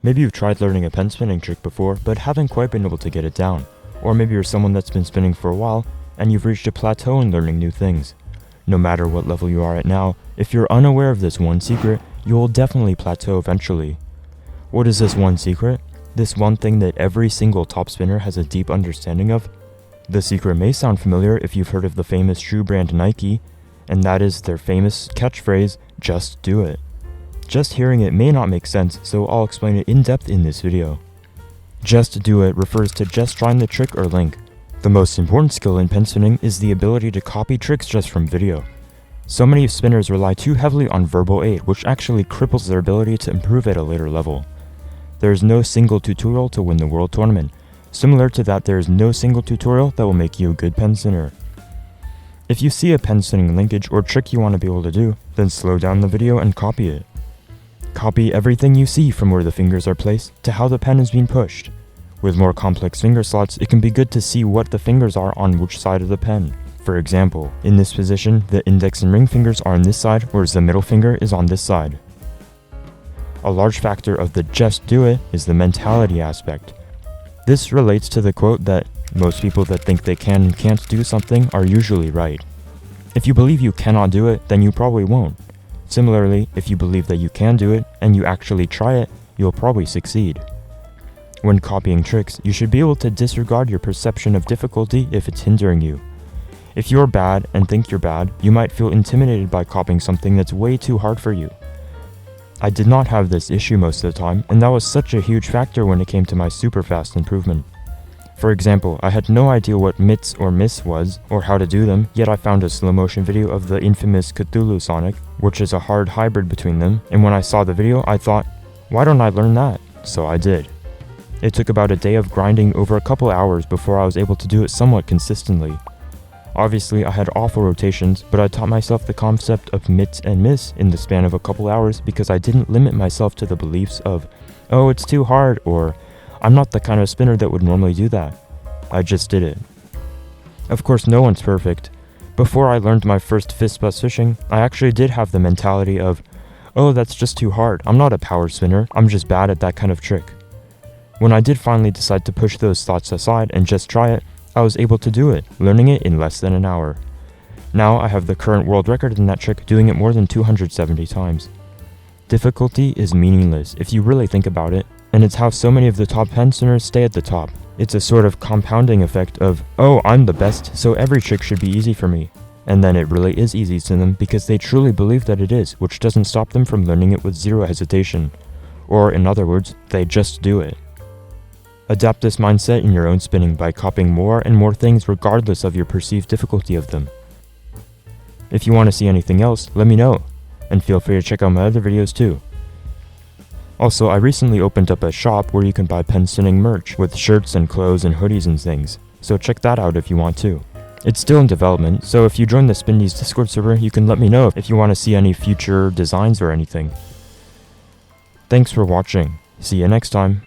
Maybe you've tried learning a pen spinning trick before, but haven't quite been able to get it down. Or maybe you're someone that's been spinning for a while, and you've reached a plateau in learning new things. No matter what level you are at now, if you're unaware of this one secret, you will definitely plateau eventually. What is this one secret? This one thing that every single top spinner has a deep understanding of? The secret may sound familiar if you've heard of the famous shoe brand Nike, and that is their famous catchphrase, "Just do it." Just hearing it may not make sense, so I'll explain it in depth in this video. Just do it refers to just trying the trick or link. The most important skill in pen spinning is the ability to copy tricks just from video. So many spinners rely too heavily on verbal aid, which actually cripples their ability to improve at a later level. There is no single tutorial to win the world tournament. Similar to that, there is no single tutorial that will make you a good pen spinner. If you see a pen spinning linkage or trick you want to be able to do, then slow down the video and copy it. Copy everything you see, from where the fingers are placed to how the pen is being pushed. With more complex finger slots, it can be good to see what the fingers are on which side of the pen. For example, in this position, the index and ring fingers are on this side, whereas the middle finger is on this side. A large factor of the just do it is the mentality aspect. This relates to the quote that most people that think they can and can't do something are usually right. If you believe you cannot do it, then you probably won't. Similarly, if you believe that you can do it and you actually try it, you'll probably succeed. When copying tricks, you should be able to disregard your perception of difficulty if it's hindering you. If you're bad and think you're bad, you might feel intimidated by copying something that's way too hard for you. I did not have this issue most of the time, and that was such a huge factor when it came to my super fast improvement. For example, I had no idea what mitts or miss was, or how to do them, yet I found a slow motion video of the infamous Cthulhu Sonic, which is a hard hybrid between them, and when I saw the video, I thought, why don't I learn that? So I did. It took about a day of grinding over a couple hours before I was able to do it somewhat consistently. Obviously, I had awful rotations, but I taught myself the concept of mitts and miss in the span of a couple hours because I didn't limit myself to the beliefs of, oh, it's too hard, or I'm not the kind of spinner that would normally do that. I just did it. Of course, no one's perfect. Before I learned my first fist bus fishing, I actually did have the mentality of, oh, that's just too hard. I'm not a power spinner. I'm just bad at that kind of trick. When I did finally decide to push those thoughts aside and just try it, I was able to do it, learning it in less than an hour. Now I have the current world record in that trick, doing it more than 270 times. Difficulty is meaningless if you really think about it, and it's how so many of the top pen spinners stay at the top. It's a sort of compounding effect of, oh, I'm the best, so every trick should be easy for me. And then it really is easy to them because they truly believe that it is, which doesn't stop them from learning it with zero hesitation. Or in other words, they just do it. Adapt this mindset in your own spinning by copying more and more things regardless of your perceived difficulty of them. If you want to see anything else, let me know, and feel free to check out my other videos too. Also, I recently opened up a shop where you can buy pen spinning merch with shirts and clothes and hoodies and things, so check that out if you want to. It's still in development, so if you join the Spindy's Discord server, you can let me know if you want to see any future designs or anything. Thanks for watching. See you next time.